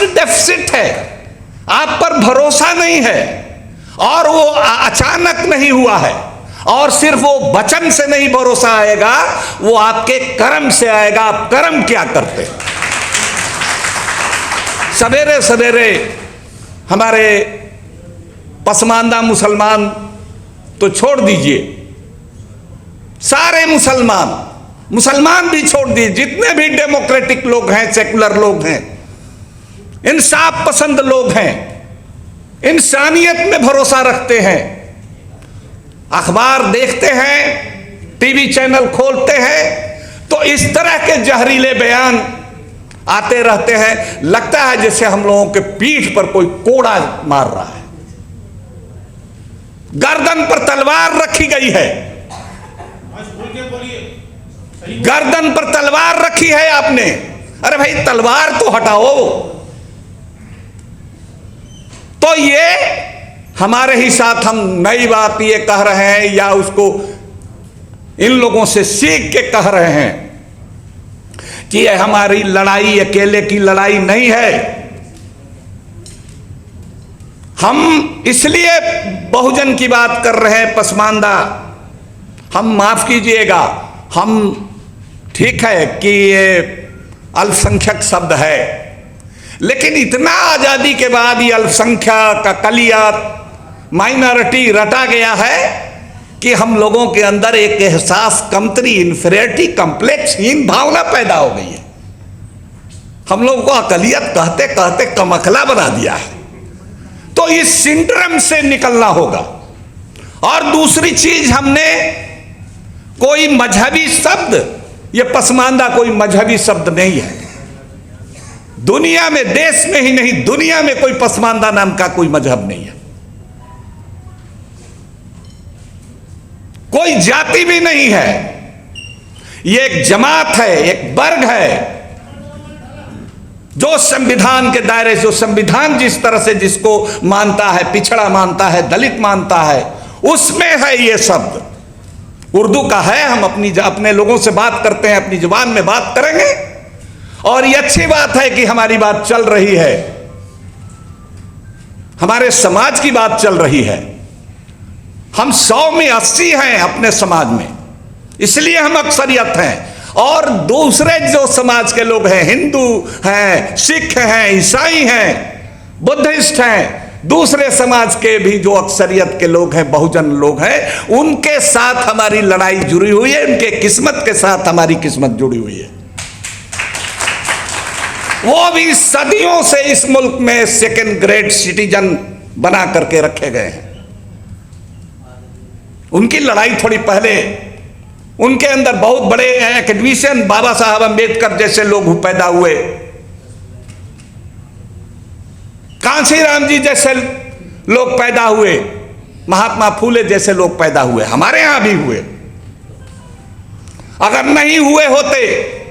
Deficit है, आप पर भरोसा नहीं है, और वो अचानक नहीं हुआ है, और सिर्फ वो वचन से नहीं भरोसा आएगा, वो आपके कर्म से आएगा। आप कर्म क्या करते? सवेरे सवेरे हमारे पसमानदा मुसलमान तो छोड़ दीजिए, सारे मुसलमान भी छोड़ दीजिए, जितने भी डेमोक्रेटिक लोग हैं, सेकुलर लोग हैं, इंसाफ पसंद लोग हैं, इंसानियत में भरोसा रखते हैं, अखबार देखते हैं, टीवी चैनल खोलते हैं, तो इस तरह के जहरीले बयान आते रहते हैं, लगता है जैसे हम लोगों के पीठ पर कोई कोड़ा मार रहा है, गर्दन पर तलवार रखी गई है, गर्दन पर तलवार रखी है आपने। अरे भाई तलवार तो हटाओ। तो ये हमारे ही साथ हम नई बात ये कह रहे हैं, या उसको इन लोगों से सीख के कह रहे हैं कि ये हमारी लड़ाई अकेले की लड़ाई नहीं है। हम इसलिए बहुजन की बात कर रहे हैं, पसमानदा, हम माफ कीजिएगा, हम ठीक है कि ये अल्पसंख्यक शब्द है, लेकिन इतना आजादी के बाद ये अल्पसंख्यक, अकलियत, माइनॉरिटी रटा गया है कि हम लोगों के अंदर एक एहसास कमतरी, इंफीरियरिटी कॉम्प्लेक्स हीन भावना पैदा हो गई है। हम लोगों को अकलियत कहते कहते कमखला बना दिया है। तो इस सिंड्रोम से निकलना होगा। और दूसरी चीज, हमने कोई मजहबी शब्द, ये पसमानदा कोई मजहबी शब्द नहीं है। दुनिया में, देश में ही नहीं, दुनिया में कोई पसमानदा नाम का कोई मजहब नहीं है, कोई जाति भी नहीं है। ये एक जमात है, एक वर्ग है, जो संविधान के दायरे से, संविधान जिस तरह से जिसको मानता है, पिछड़ा मानता है, दलित मानता है, उसमें है ये शब्द। उर्दू का है, हम अपने लोगों से बात करते हैं, अपनी जुबान में बात करेंगे, और ये अच्छी बात है कि हमारी बात चल रही है, हमारे समाज की बात चल रही है। हम 100 में 80 हैं अपने समाज में, इसलिए हम अक्सरियत हैं। और दूसरे जो समाज के लोग हैं, हिंदू हैं, सिख हैं, ईसाई हैं, बुद्धिस्ट हैं, दूसरे समाज के भी जो अक्सरियत के लोग हैं, बहुजन लोग हैं, उनके साथ हमारी लड़ाई जुड़ी हुई है, उनके किस्मत के साथ हमारी किस्मत जुड़ी हुई है। वो भी सदियों से इस मुल्क में सेकेंड ग्रेड सिटीजन बना करके रखे गए हैं। उनकी लड़ाई थोड़ी पहले, उनके अंदर बहुत बड़े एकेडमिशियन, बाबा साहब अम्बेडकर जैसे लोग पैदा हुए, कांशीराम जी जैसे लोग पैदा हुए, महात्मा फूले जैसे लोग पैदा हुए, हमारे यहां भी हुए। अगर नहीं हुए होते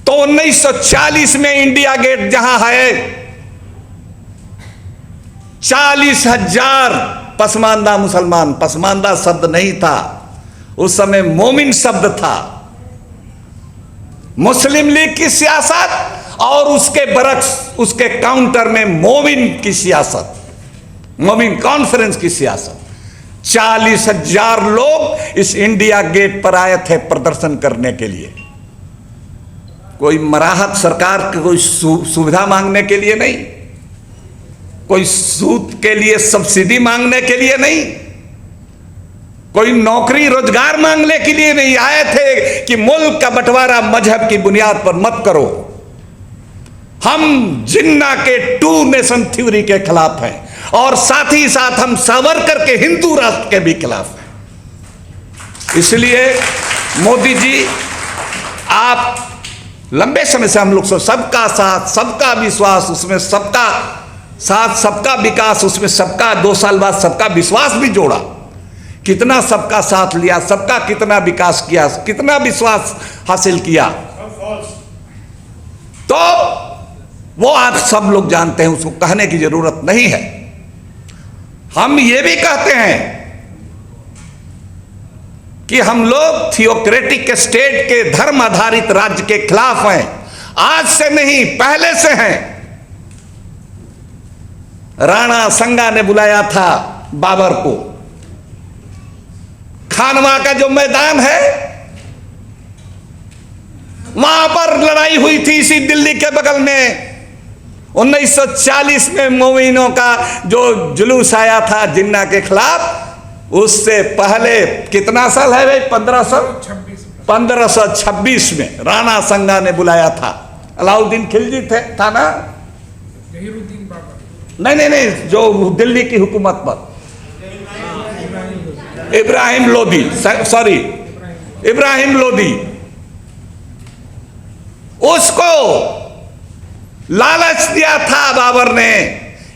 तो 1940 में इंडिया गेट जहां है, 40,000 पसमानदा मुसलमान, पसमानदा शब्द नहीं था उस समय, मोमिन शब्द था। मुस्लिम लीग की सियासत और उसके बरक्स, उसके काउंटर में मोमिन की सियासत, मोमिन कॉन्फ्रेंस की सियासत। 40,000 लोग इस इंडिया गेट पर आए थे प्रदर्शन करने के लिए। कोई मराहत सरकार की कोई सुविधा मांगने के लिए नहीं, कोई सूद के लिए सब्सिडी मांगने के लिए नहीं, कोई नौकरी रोजगार मांगने के लिए नहीं आए थे कि मुल्क का बंटवारा मजहब की बुनियाद पर मत करो। हम जिन्ना के 2 नेशन थ्योरी के खिलाफ हैं, और साथ ही साथ हम सावरकर के हिंदू राष्ट्र के भी खिलाफ हैं। इसलिए मोदी जी, आप लंबे समय से हम लोग सबका साथ, सबका विश्वास, उसमें सबका साथ, सबका विकास, उसमें सबका 2 साल बाद सबका विश्वास भी जोड़ा। कितना सबका साथ लिया, सबका कितना विकास किया, कितना विश्वास हासिल किया, तो वो आप सब लोग जानते हैं, उसको कहने की जरूरत नहीं है। हम ये भी कहते हैं कि हम लोग थियोक्रेटिक स्टेट के, धर्म आधारित राज्य के खिलाफ हैं। आज से नहीं, पहले से हैं। राणा संगा ने बुलाया था बाबर को। खानवा का जो मैदान है, वहां पर लड़ाई हुई थी, इसी दिल्ली के बगल में। 1940 में मोमिनों का जो जुलूस आया था जिन्ना के खिलाफ, उससे पहले कितना साल है भाई? 1526 में राणा संगा ने बुलाया था। अलाउद्दीन खिलजी था ना? नहीं, जो दिल्ली की हुकूमत पर इब्राहिम लोदी, सॉरी इब्राहिम लोदी, उसको लालच दिया था बाबर ने,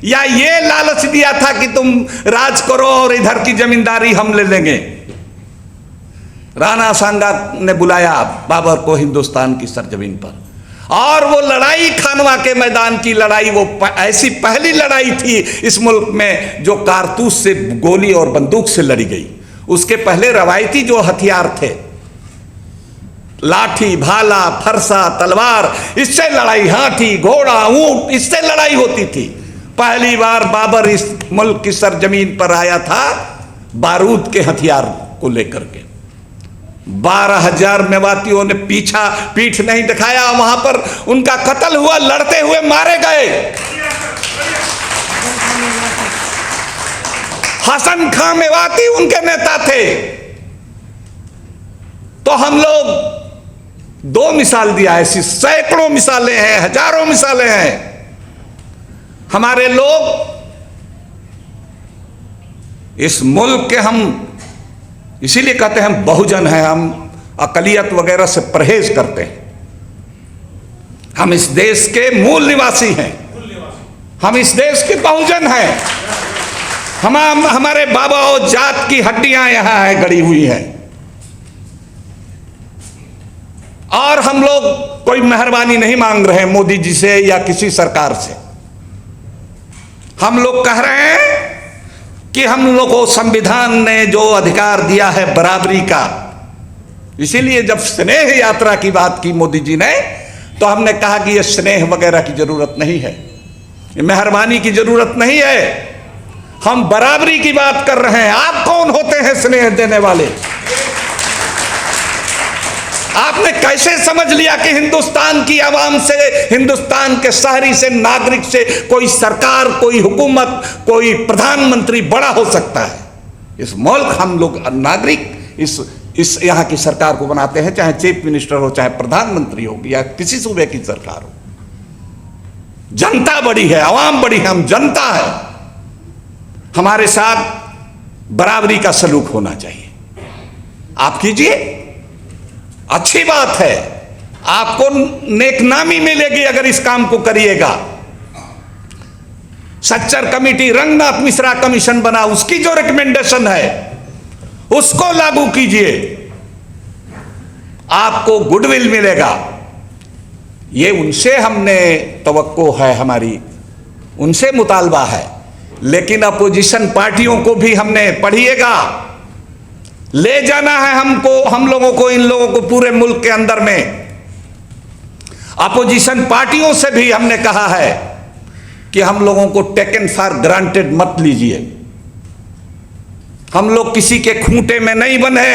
या ये लालच दिया था कि तुम राज करो और इधर की जमींदारी हम ले लेंगे। राणा सांगा ने बुलाया बाबर को हिंदुस्तान की सरजमीन पर, और वो लड़ाई, खानवा के मैदान की लड़ाई, वो ऐसी पहली लड़ाई थी इस मुल्क में जो कारतूस से, गोली और बंदूक से लड़ी गई। उसके पहले रवायती जो हथियार थे, लाठी, भाला, फरसा, तलवार, इससे लड़ाई, हाथी, घोड़ा, ऊंट, इससे लड़ाई होती थी। पहली बार बाबर इस मुल्क की सरजमीन पर आया था बारूद के हथियार को लेकर के। 12,000 मेवातियों ने पीठ नहीं दिखाया, वहां पर उनका कत्ल हुआ, लड़ते हुए मारे गए। हसन खां मेवाती उनके नेता थे। तो हम लोग दो मिसाल दिया, ऐसी सैकड़ों मिसालें हैं, हजारों मिसालें हैं। हमारे लोग इस मुल्क के, हम इसीलिए कहते हैं हम बहुजन हैं, हम अकलियत वगैरह से परहेज करते हैं। हम इस देश के मूल निवासी हैं, हम इस देश के बहुजन हैं। हमारे बाबा और जात की हड्डियां यहां है, गड़ी हुई हैं। और हम लोग कोई मेहरबानी नहीं मांग रहे हैं मोदी जी से या किसी सरकार से। हम लोग कह रहे हैं कि हम लोग को संविधान ने जो अधिकार दिया है बराबरी का, इसीलिए जब स्नेह यात्रा की बात की मोदी जी ने, तो हमने कहा कि ये स्नेह वगैरह की जरूरत नहीं है, ये मेहरबानी की जरूरत नहीं है, हम बराबरी की बात कर रहे हैं। आप कौन होते हैं स्नेह देने वाले? आपने कैसे समझ लिया कि हिंदुस्तान की आवाम से, हिंदुस्तान के शहरी से, नागरिक से कोई सरकार, कोई हुकूमत, कोई प्रधानमंत्री बड़ा हो सकता है? इस मुल्क, हम लोग नागरिक इस यहाँ की सरकार को बनाते हैं, चाहे चीफ मिनिस्टर हो, चाहे प्रधानमंत्री हो, या किसी सूबे की सरकार हो। जनता बड़ी है, आवाम बड़ी है, हम जनता है। हमारे साथ बराबरी का सलूक होना चाहिए। आप कीजिए, अच्छी बात है, आपको नेकनामी मिलेगी अगर इस काम को करिएगा। सच्चर कमेटी, रंगनाथ मिश्रा कमीशन बना, उसकी जो रिकमेंडेशन है उसको लागू कीजिए, आपको गुडविल मिलेगा। ये उनसे हमने तवक्को है, हमारी उनसे मुतालबा है। लेकिन अपोजिशन पार्टियों को भी हमने, पढ़िएगा, ले जाना है हमको, हम लोगों को, इन लोगों को पूरे मुल्क के अंदर में। अपोजिशन पार्टियों से भी हमने कहा है कि हम लोगों को टेकन फॉर ग्रांटेड मत लीजिए। हम लोग किसी के खूंटे में नहीं बने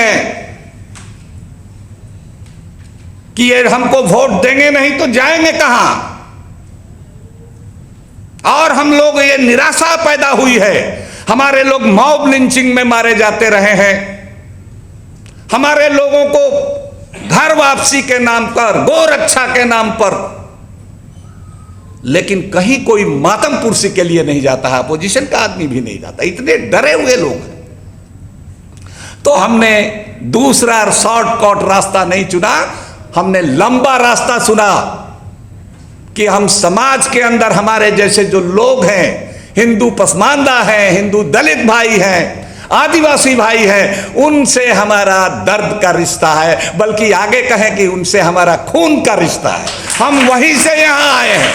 कि ये हमको वोट देंगे नहीं तो जाएंगे कहां। और हम लोग, ये निराशा पैदा हुई है, हमारे लोग मॉब लिंचिंग में मारे जाते रहे हैं, हमारे लोगों को घर वापसी के नाम पर, गोरक्षा के नाम पर, लेकिन कहीं कोई मातम पुरसी के लिए नहीं जाता है, अपोजिशन का आदमी भी नहीं जाता, इतने डरे हुए लोग हैं। तो हमने दूसरा शॉर्टकट रास्ता नहीं चुना, हमने लंबा रास्ता चुना कि हम समाज के अंदर हमारे जैसे जो लोग हैं, हिंदू पसमानदा हैं, हिंदू दलित भाई हैं, आदिवासी भाई हैं, उनसे हमारा दर्द का रिश्ता है, बल्कि आगे कहें कि उनसे हमारा खून का रिश्ता है। हम वहीं से यहां आए हैं।